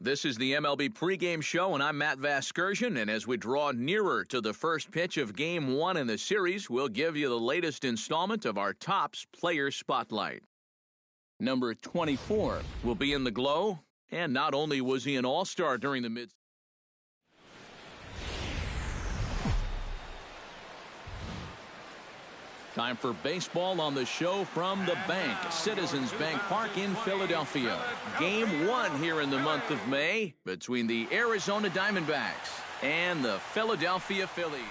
This is the MLB pregame show, and I'm Matt Vasgersian. And as we draw nearer to the first pitch of Game 1 in the series, we'll give you the latest installment of our Topps Player Spotlight. Number 24 will be in the glow, and not only was he an all-star during the mid. Time for baseball on the show from the bank, Citizens Bank Park in Philadelphia. Game 1 here in the month of May between the Arizona Diamondbacks and the Philadelphia Phillies.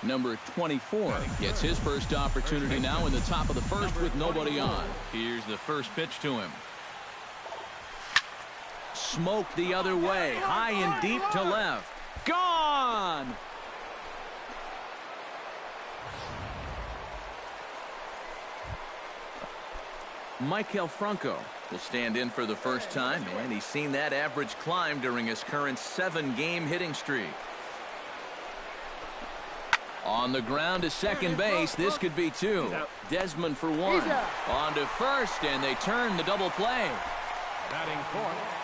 Number 24 gets his first opportunity now in the top of the first with nobody on. Here's the first pitch to him. Smoked the other way, high and deep to left. Gone! Maikel Franco will stand in for the first time, and he's seen that average climb during his current 7-game hitting streak. On the ground to second base, this could be 2. Desmond for 1. On to first, and they turn the double play. Batting fourth.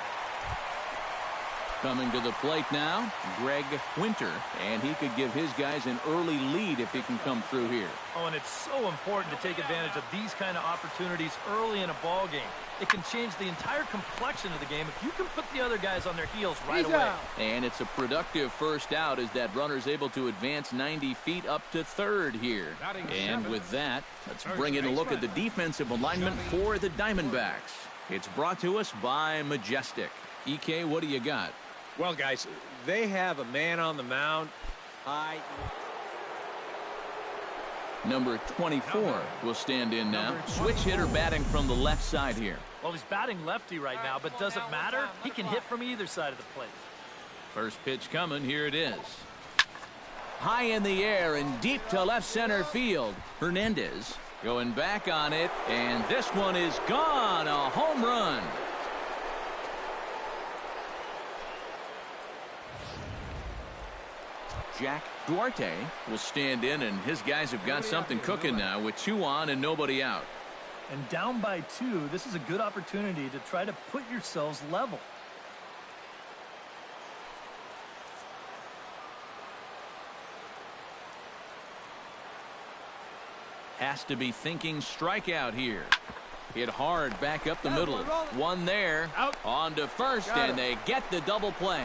Coming to the plate now, Greg Winter, and he could give his guys an early lead if he can come through here. Oh, and it's so important to take advantage of these kind of opportunities early in a ball game. It can change the entire complexion of the game if you can put the other guys on their heels right away. And it's a productive first out as that runner's able to advance 90 feet up to third here. And with that, let's bring in a look at the defensive alignment for the Diamondbacks. It's brought to us by Majestic. EK, what do you got? Well, guys, they have a man on the mound. Number 24 will stand in now. Switch hitter batting from the left side here. Well, he's batting lefty right now, but does it matter? He can hit from either side of the plate. First pitch coming. Here it is. High in the air and deep to left center field. Hernandez going back on it, and this one is gone. A home run. Jack Duarte will stand in, and his guys have got something cooking now with 2 on and nobody out. And down by 2, this is a good opportunity to try to put yourselves level. Has to be thinking strikeout here. Hit hard back up the middle. One there. On to first, and they get the double play.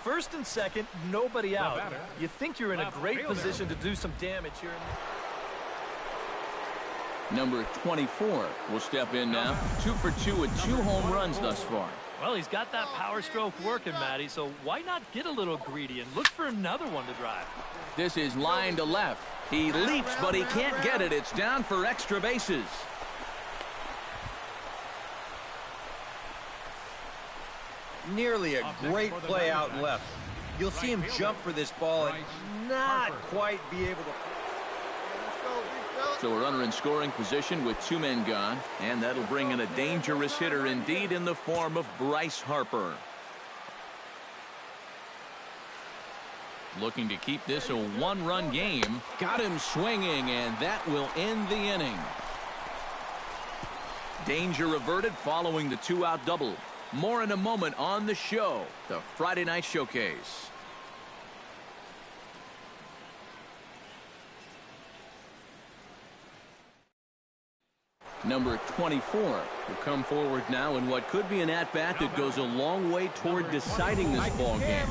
First and second, nobody out. You think you're in a great position to do some damage here. Number 24 will step in now. 2 for 2 with 2 home runs thus far. Well, he's got that power stroke working, Matty, so why not get a little greedy and look for another one to drive? This is line to left. He leaps, but he can't get it. It's down for extra bases. Nearly a great play out left. You'll see him jump for this ball and not quite be able to. So a runner in scoring position with 2 men gone, and that'll bring in a dangerous hitter indeed in the form of Bryce Harper. Looking to keep this a 1-run game. Got him swinging, and that will end the inning. Danger averted following the 2-out double. More in a moment on the show, the Friday Night Showcase. Number 24 will come forward now in what could be an at-bat that goes a long way toward deciding this ball game.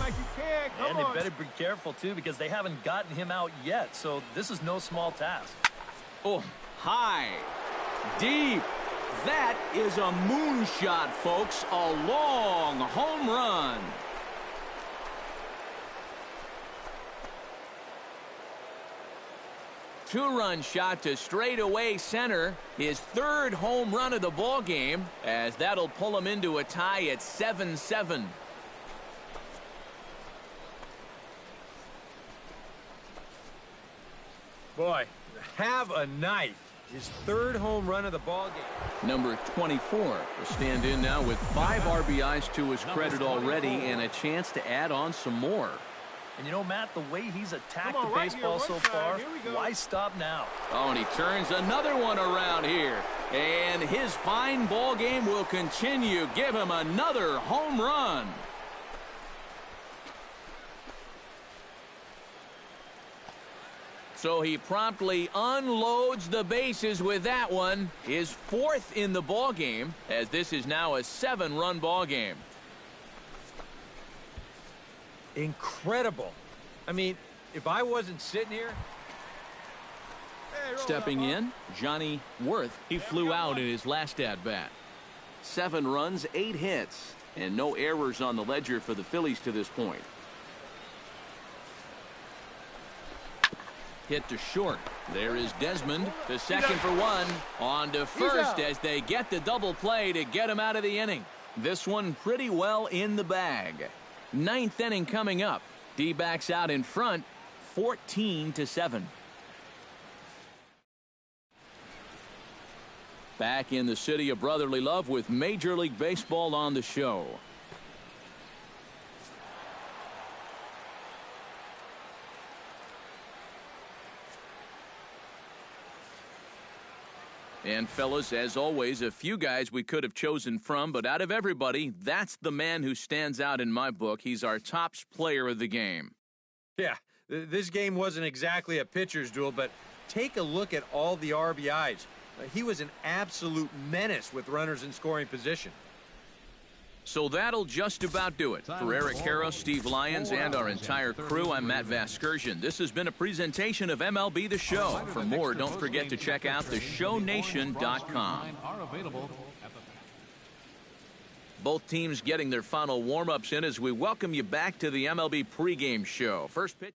And they better be careful, too, because they haven't gotten him out yet, so this is no small task. Oh, high, deep. That is a moonshot, folks. A long home run. Two-run shot to straightaway center. His 3rd home run of the ball game, as that'll pull him into a tie at 7-7. Boy, have a knife. His 3rd home run of the ball game. Number 24 will stand in now with 5 RBIs to his credit already and a chance to add on some more. And you know, Matt, the way he's attacked the baseball so far, why stop now? Oh, and he turns another one around here. And his fine ball game will continue. Give him another home run. So he promptly unloads the bases with that one. His fourth in the ball game, as this is now a 7-run ball game. Incredible. I mean, if I wasn't sitting here. Stepping in, Johnny Worth. He flew out in his last at-bat. 7 runs, 8 hits, and no errors on the ledger for the Phillies to this point. Hit to short. There is Desmond, the second for one. On to first as they get the double play to get him out of the inning. This one pretty well in the bag. 9th inning coming up. D-backs out in front, 14-7. Back in the city of brotherly love with Major League Baseball on the show. And fellas, as always, a few guys we could have chosen from, but out of everybody, that's the man who stands out in my book. He's our top player of the game. Yeah, this game wasn't exactly a pitcher's duel, but take a look at all the RBIs. He was an absolute menace with runners in scoring position. So that'll just about do it. For Eric Harrow, Steve Lyons, and our entire crew, I'm Matt Vasgersian. This has been a presentation of MLB The Show. For more, don't forget to check out theshownation.com. Both teams getting their final warm-ups in as we welcome you back to the MLB pregame show. First pitch.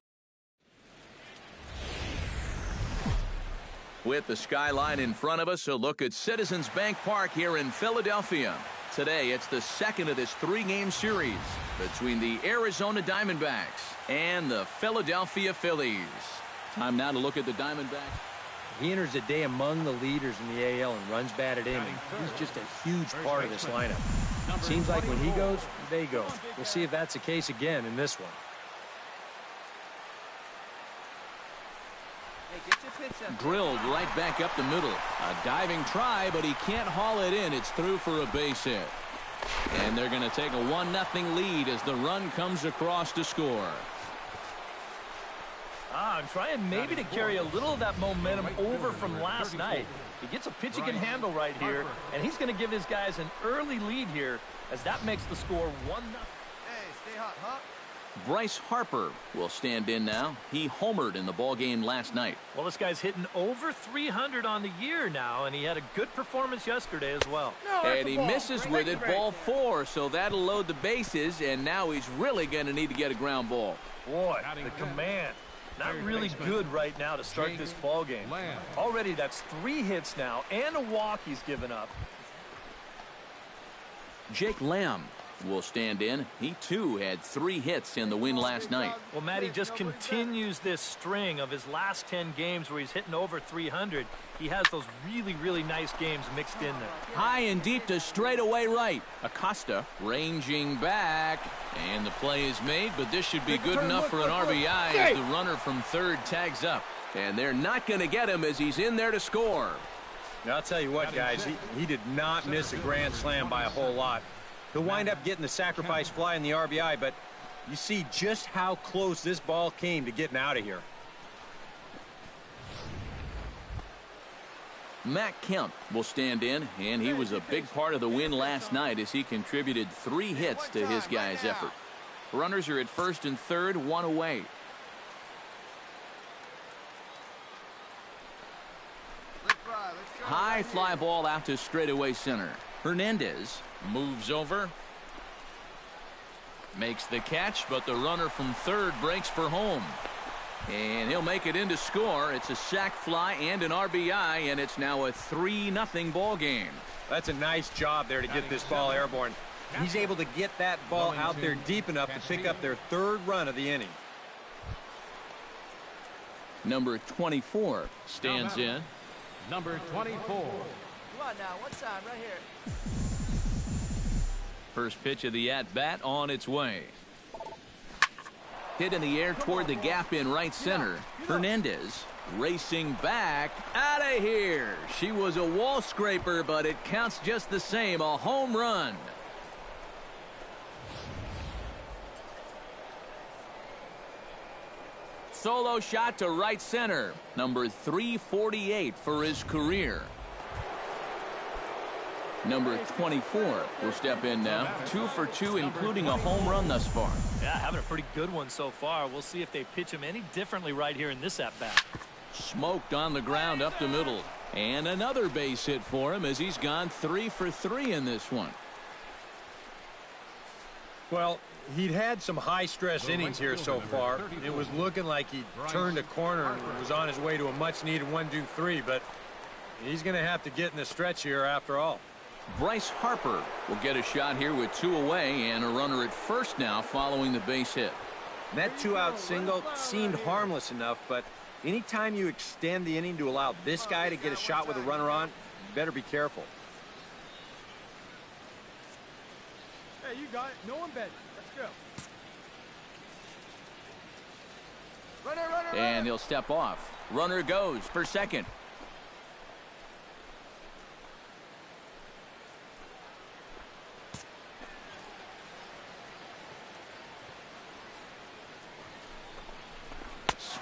With the skyline in front of us, a look at Citizens Bank Park here in Philadelphia. Today, it's the second of this 3-game series between the Arizona Diamondbacks and the Philadelphia Phillies. Time now to look at the Diamondbacks. He enters the day among the leaders in the AL and runs batted in. He's just a huge part of this lineup. It seems like when he goes, they go. We'll see if that's the case again in this one. Drilled right back up the middle. A diving try, but he can't haul it in. It's through for a base hit. And they're going to take a 1-0 lead as the run comes across to score. I'm trying maybe to carry a little of that momentum over from last night. He gets a pitch he can handle right here, and he's going to give his guys an early lead here as that makes the score 1-0. Hey, stay hot, huh? Bryce Harper will stand in now. He homered in the ballgame last night. Well, this guy's hitting over 300 on the year now, and he had a good performance yesterday as well. And he misses with it, ball 4, so that'll load the bases, and now he's really going to need to get a ground ball. Boy, the command. Not really good right now to start this ball game. Already that's 3 hits now and a walk he's given up. Jake Lamb will stand in. He too had 3 hits in the win last night. Well, Matt, he just continues this string of his last 10 games where he's hitting over 300. He has those really nice games mixed in there. High and deep to straightaway right. Acosta ranging back, and the play is made, but this should be good enough for an RBI as the runner from third tags up. And they're not going to get him as he's in there to score. Now, I'll tell you what, guys, he did not miss a grand slam by a whole lot. He'll wind up getting the sacrifice fly in the RBI, but you see just how close this ball came to getting out of here. Matt Kemp will stand in, and he was a big part of the win last night as he contributed 3 hits to his guys' effort. Runners are at first and third, 1 away. High fly ball out to straightaway center. Hernandez moves over, makes the catch, but the runner from third breaks for home. And he'll make it in to score. It's a sac fly and an RBI, and it's now a 3-0 ball game. That's a nice job there to get this ball airborne. He's able to get that ball out there deep enough to pick up their 3rd run of the inning. Number 24 stands in. Number 24. Come on now, one time right here. First pitch of the at-bat on its way. Hit in the air toward the gap in right center. Hernandez racing back. Out of here. She was a wall scraper, but it counts just the same. A home run. Solo shot to right center. Number 348 for his career. Number 24 will step in now. 2 for 2, including a home run thus far. Yeah, having a pretty good one so far. We'll see if they pitch him any differently right here in this at-bat. Smoked on the ground up the middle. And another base hit for him as he's gone 3 for 3 in this one. Well, he'd had some high-stress innings here so far. It was looking like he turned a corner and was on his way to a much-needed 1-2-3, but he's going to have to get in the stretch here after all. Bryce Harper will get a shot here with 2 away and a runner at first now following the base hit. That 2-out single seemed harmless enough, but anytime you extend the inning to allow this guy to get a shot with a runner on, you better be careful. Hey, you got it. No one bet. Let's go. Runner. And he'll step off. Runner goes for second.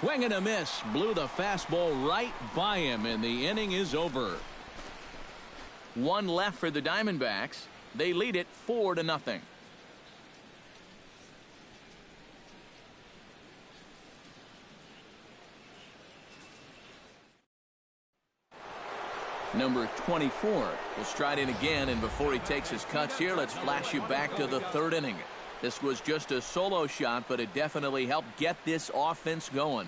Swing and a miss. Blew the fastball right by him, and the inning is over. 1 left for the Diamondbacks. They lead it 4-0. Number 24 will stride in again, and before he takes his cuts here, let's flash you back to the 3rd inning. This was just a solo shot, but it definitely helped get this offense going.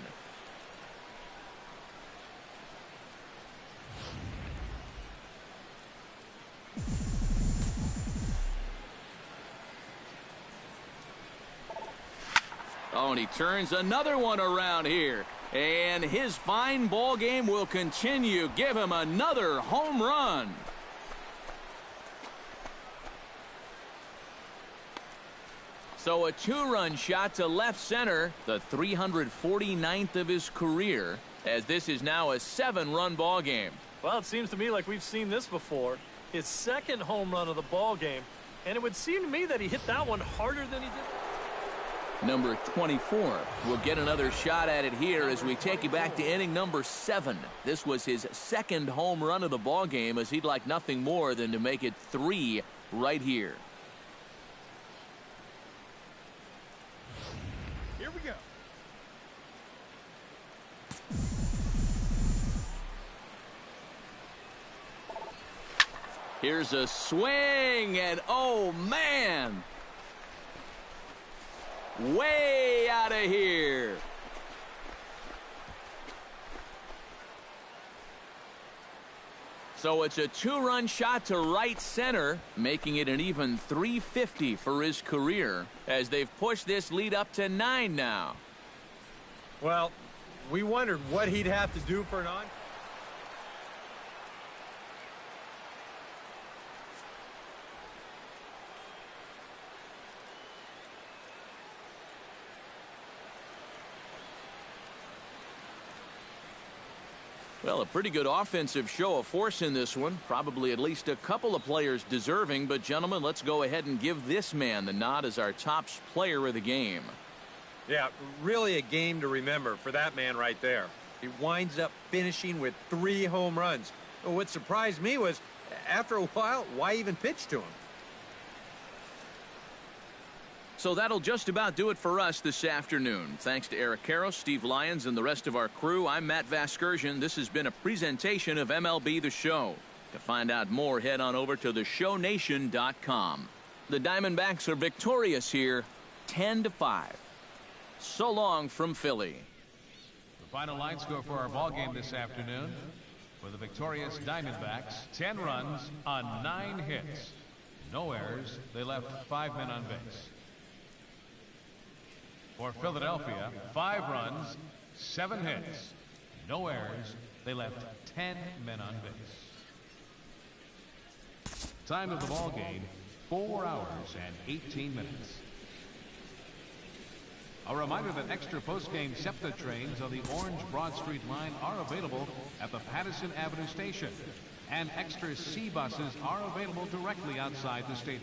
Oh, and he turns another one around here. And his fine ball game will continue. Give him another home run. So a 2-run shot to left center, the 349th of his career, as this is now a 7-run ball game. Well, it seems to me like we've seen this before. His 2nd home run of the ball game, and it would seem to me that he hit that one harder than he did. Number 24 will get another shot at it here as we take you back to inning number 7. This was his 2nd home run of the ball game, as he'd like nothing more than to make it 3 right here. Here we go. Here's a swing, and oh man, way out of here. So it's a 2-run shot to right center, making it an even 350 for his career, as they've pushed this lead up to 9 now. Well, we wondered what he'd have to do for an on. Well, a pretty good offensive show of force in this one. Probably at least a couple of players deserving. But, gentlemen, let's go ahead and give this man the nod as our top player of the game. Yeah, really a game to remember for that man right there. He winds up finishing with 3 home runs. What surprised me was, after a while, why even pitch to him? So that'll just about do it for us this afternoon. Thanks to Eric Karros, Steve Lyons, and the rest of our crew. I'm Matt Vasgersian. This has been a presentation of MLB The Show. To find out more, head on over to theshownation.com. The Diamondbacks are victorious here, 10-5. So long from Philly. The final line score for our ball game this afternoon for the victorious Diamondbacks: 10 runs on 9 hits. No errors. They left 5 men on base. For Philadelphia, 5 runs, 7 hits, no errors. They left 10 men on base. Time of the ball game, 4 hours and 18 minutes. A reminder that extra post-game SEPTA trains on the Orange Broad Street line are available at the Patterson Avenue station, and extra C buses are available directly outside the stadium.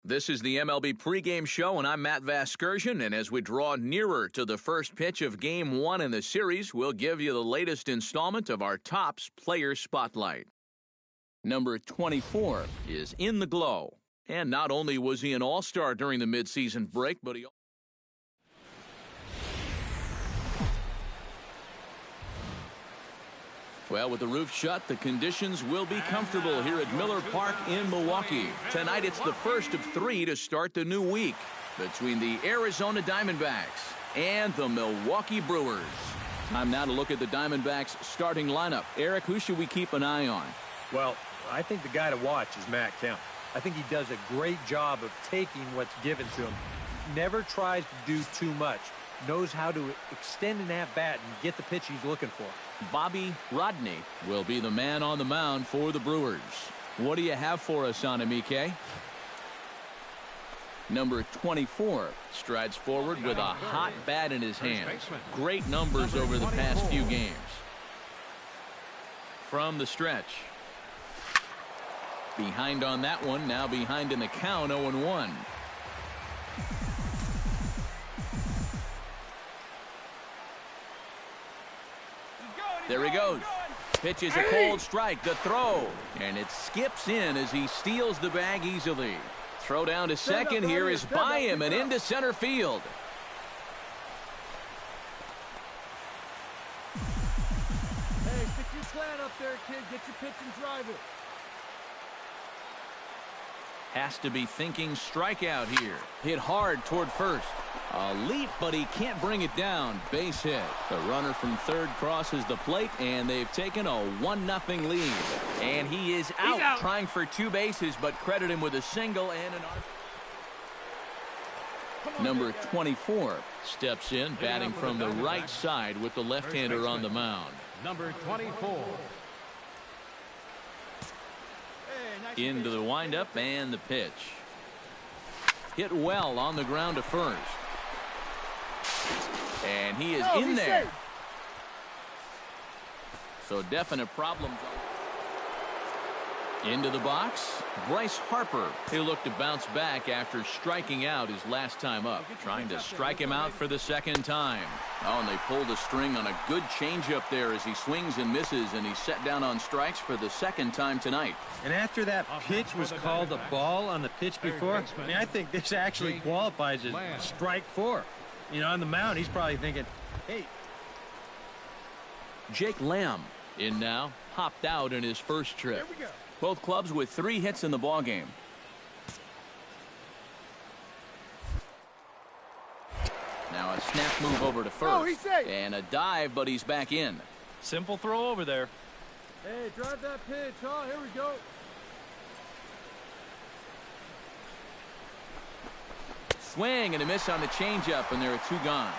This is the MLB pregame show, and I'm Matt Vasgersian. And as we draw nearer to the first pitch of Game 1 in the series, we'll give you the latest installment of our Topps Player Spotlight. Number 24 is in the glow. And not only was he an all-star during the midseason break, but he... Well, with the roof shut, the conditions will be comfortable here at Miller Park in Milwaukee. Tonight, it's the first of 3 to start the new week between the Arizona Diamondbacks and the Milwaukee Brewers. Time now to look at the Diamondbacks' starting lineup. Eric, who should we keep an eye on? Well, I think the guy to watch is Matt Kemp. I think he does a great job of taking what's given to him. Never tries to do too much. Knows how to extend an at-bat and get the pitch he's looking for. Bobby Rodney will be the man on the mound for the Brewers. What do you have for us on him, EK? Number 24 strides forward with a hot bat in his hand. Great numbers over the past few games. From the stretch. Behind on that one, now behind in the count, 0-1. There he goes. Pitches a cold strike. The throw. And it skips in as he steals the bag easily. Throw down to second here is by him and into center field. Hey, stick your slant up there, kid. Get your pitch and drive it. Has to be thinking strikeout here. Hit hard toward first. A leap, but he can't bring it down. Base hit. The runner from third crosses the plate, and they've taken a 1-0 lead. And he is out, trying for 2 bases, but credit him with a single and an RBI. Number 24 steps in, batting from the right side with the left-hander on the mound. Number 24. Into the windup and the pitch. Hit well on the ground to first. And he is in there. Safe. So definite problems. Into the box, Bryce Harper. He looked to bounce back after striking out his last time up. Trying to strike him out for the second time. Oh, and they pulled a string on a good changeup there as he swings and misses, and he's set down on strikes for the second time tonight. And after that pitch was called a ball on the pitch before, I mean, I think this actually qualifies as strike 4. You know, on the mound, he's probably thinking, hey. Jake Lamb in now, hopped out in his first trip. Here we go. Both clubs with 3 hits in the ballgame. Now a snap move over to first. And a dive, but he's back in. Simple throw over there. Hey, drive that pitch, huh? Here we go. swing and a miss on the changeup, and there are 2 gone.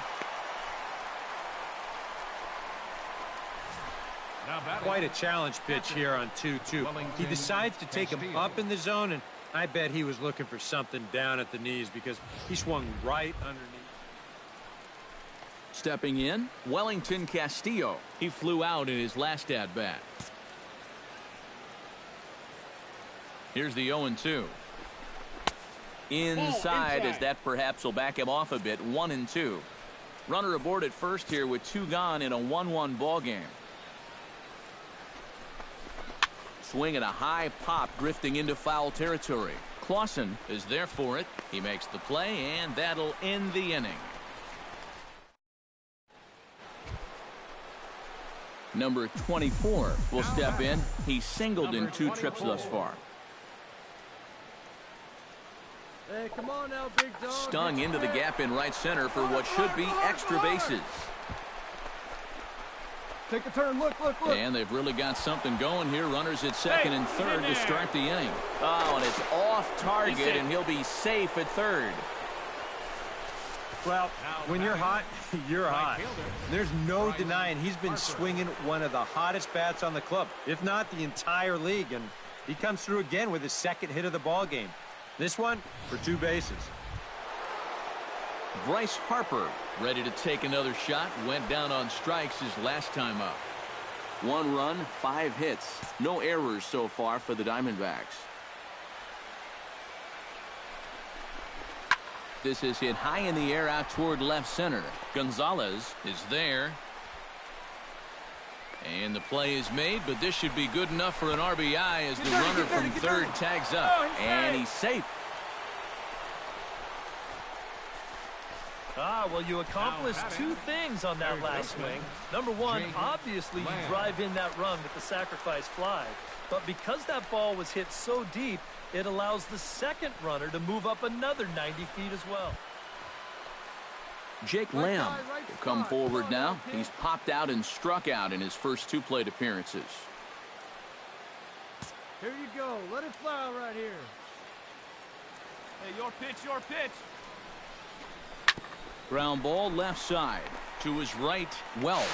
Quite a challenge pitch here on 2-2. He decides to take him up in the zone, and I bet he was looking for something down at the knees because he swung right underneath. Stepping in, Wellington Castillo. He flew out in his last at-bat. Here's the 0-2. Inside, as that perhaps will back him off a bit. 1-2. Runner aboard at first here with 2 gone in a 1-1 ball game. Swing and a high pop drifting into foul territory. Clausen is there for it. He makes the play, and that'll end the inning. Number 24 will step in. He's singled in 2 trips thus far. Hey, come on now, big dog. Stung into the gap in right center for what should be extra bases. Take a turn. Look. And they've really got something going here. Runners at second and third to start the inning. Oh, and it's off target, and he'll be safe at third. Well, when you're hot, you're hot. There's no denying he's been swinging one of the hottest bats on the club, if not the entire league, and he comes through again with his 2nd hit of the ball game. This one for 2 bases. Bryce Harper ready to take another shot. Went down on strikes his last time up. 1 run, 5 hits. No errors so far for the Diamondbacks. This is hit high in the air out toward left center. Gonzalez is there. And the play is made, but this should be good enough for an RBI as the runner from third tags up. And he's safe. Well, you accomplished 2 things on that last swing. Number 1, obviously you drive in that run with the sacrifice fly. But because that ball was hit so deep, it allows the second runner to move up another 90 feet as well. Jake Lamb will come forward now. He's popped out and struck out in his first 2 plate appearances. Here you go. Let it fly right here. Hey, your pitch. Ground ball left side. To his right, Wells.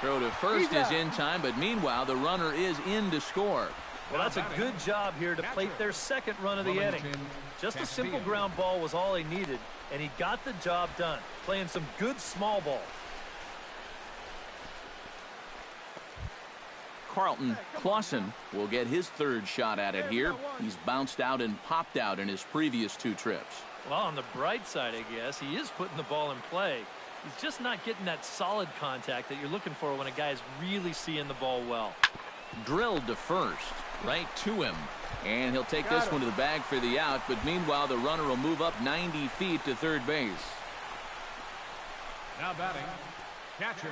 Throw to first is in time, but meanwhile the runner is in to score. Well, that's a good job here to plate their second run of the inning. Just a simple ground ball was all he needed, and he got the job done, playing some good small ball. Carlton Clausen will get his 3rd shot at it here. He's bounced out and popped out in his previous 2 trips. Well, on the bright side, I guess, he is putting the ball in play. He's just not getting that solid contact that you're looking for when a guy's really seeing the ball well. Drilled to first, right to him. And he'll take this one to the bag for the out, but meanwhile the runner will move up 90 feet to third base. Now batting, catcher.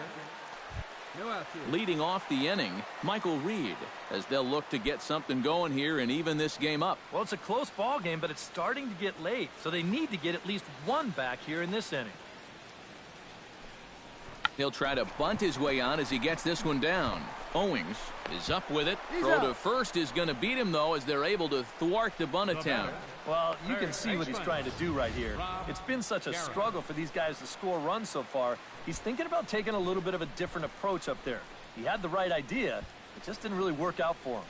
Leading off the inning, Michael Reed, as they'll look to get something going here and even this game up. Well, it's a close ball game, but it's starting to get late, so they need to get at least 1 back here in this inning. He'll try to bunt his way on as he gets this one down. Owings is up with it. Throw to first is going to beat him, though, as they're able to thwart the bunt attempt. Well, you can see what he's trying to do right here. It's been such a struggle for these guys to score runs so far. He's thinking about taking a little bit of a different approach up there. He had the right idea. It just didn't really work out for him.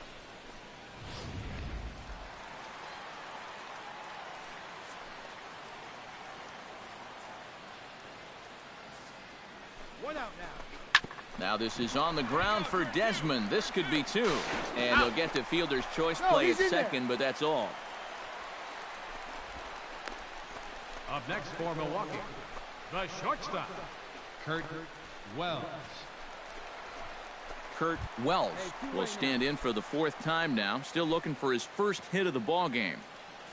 One out now. Now this is on the ground for Desmond. This could be 2. And they'll get the fielder's choice play at second, but that's all. Up next for Milwaukee, the shortstop, Kurt Wells. Kurt Wells will stand in for the 4th time now. Still looking for his first hit of the ball game.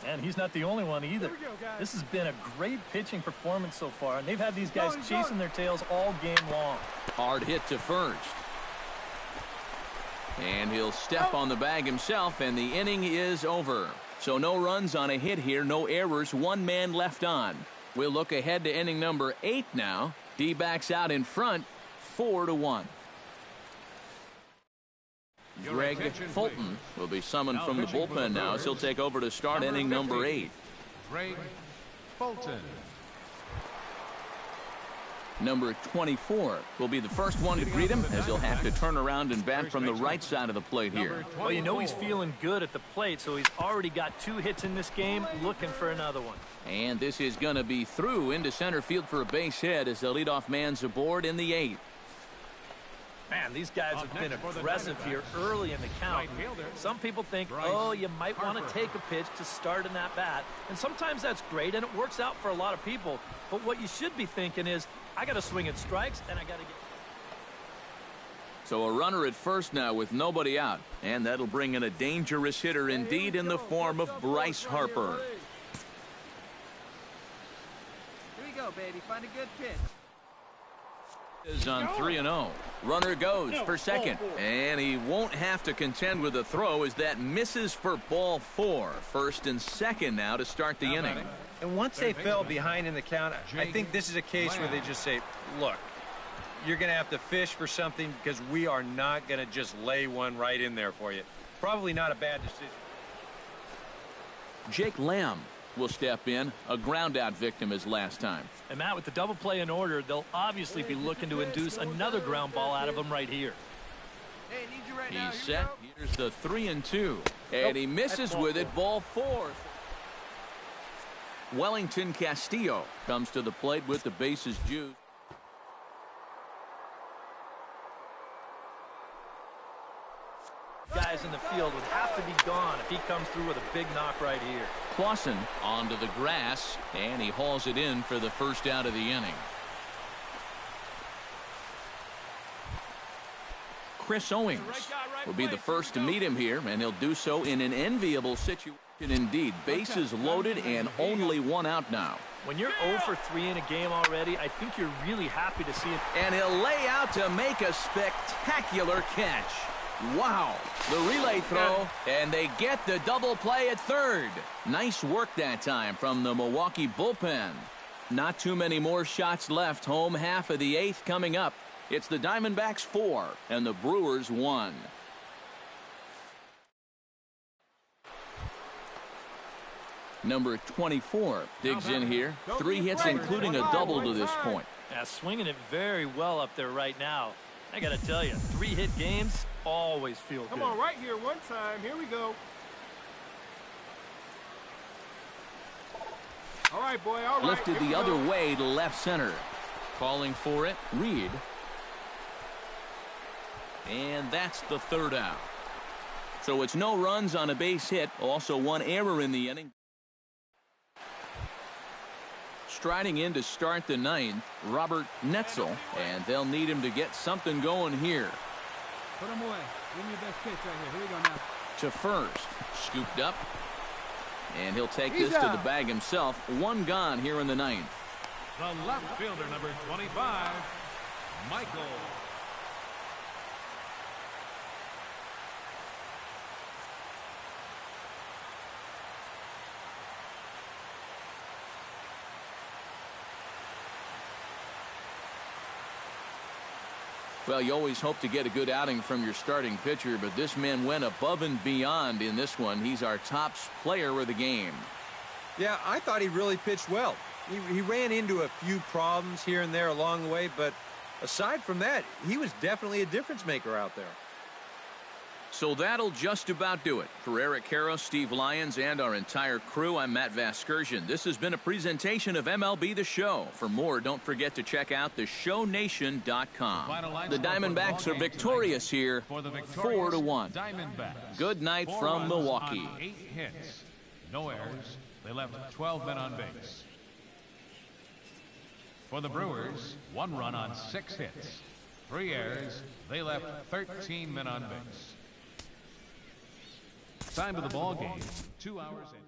And he's not the only one either. This has been a great pitching performance so far, and they've had these guys chasing their tails all game long. Hard hit to first. And he'll step on the bag himself, and the inning is over. So no runs on a hit here, no errors, 1 man left on. We'll look ahead to inning number 8 now. D-backs out in front, 4-1. Greg Fulton will be summoned from the bullpen now as he'll take over to start inning number 8. Greg Fulton. Number 24 will be the first one to greet him, as he'll have to turn around and bat from the right side of the plate here. Well, you know he's feeling good at the plate, so he's already got 2 hits in this game, looking for another one. And this is going to be through into center field for a base hit as the leadoff man's aboard in the 8th. Man, these guys have been aggressive here early in the count. Some people think, oh, you might want to take a pitch to start in that bat. And sometimes that's great, and it works out for a lot of people. But what you should be thinking is, I got to swing at strikes, and I got to get... So a runner at first now with nobody out. And that'll bring in a dangerous hitter indeed in the form of Bryce Harper. Here we go, baby. Find a good pitch. Is on 3-0. Runner goes for second, and he won't have to contend with a throw as that misses for ball 4. First and second now to start the inning. And once they fell behind in the count, I think this is a case where they just say, look, you're going to have to fish for something because we are not going to just lay one right in there for you. Probably not a bad decision. Jake Lamb will step in, a ground-out victim as last time. And Matt, with the double play in order, they'll obviously be looking to induce another ground ball out of him right here. Hey, need you right now. He's set. Here's the 3-2. And he misses with it, ball 4. Wellington Castillo comes to the plate with the bases juiced. Guys in the field would have to be gone if he comes through with a big knock right here. Clausen onto the grass, and he hauls it in for the first out of the inning. Chris Owings will be the first to meet him here, and he'll do so in an enviable situation indeed. Bases loaded and only 1 out now. When you're 0 for 3 in a game already, I think you're really happy to see it. And he'll lay out to make a spectacular catch. Wow, the relay throw, and they get the double play at third. Nice work that time from the Milwaukee bullpen. Not too many more shots left. Home half of the 8th coming up. It's the Diamondbacks 4 and the Brewers 1. Number 24 digs in here. 3 hits, including a double to this point. Yeah, swinging it very well up there right now. I got to tell you, 3-hit games always feel good. Come on, right here one time. Here we go. All right, boy. All right. Lifted the other way to left center. Calling for it, Reed. And that's the 3rd out. So it's no runs on a base hit. Also 1 error in the inning. Striding in to start the 9th, Robert Netzel, and they'll need him to get something going here. Put him away. Give me your best pitch right here. Here we go now. To first, scooped up, and he'll take this to the bag himself. 1 gone here in the 9th. The left fielder, number 25, Michael. Well, you always hope to get a good outing from your starting pitcher, but this man went above and beyond in this one. He's our top player of the game. Yeah, I thought he really pitched well. He ran into a few problems here and there along the way, but aside from that, he was definitely a difference maker out there. So that'll just about do it. For Eric Karros, Steve Lyons, and our entire crew, I'm Matt Vasgersian. This has been a presentation of MLB The Show. For more, don't forget to check out theshownation.com. The Diamondbacks are victorious here, 4-1. Good night from Milwaukee. 8 hits, no errors. They left 12 men on base. For the Brewers, 1 run on 6 hits, 3 errors. They left 13 men on base. Time of the ball game, 2 hours and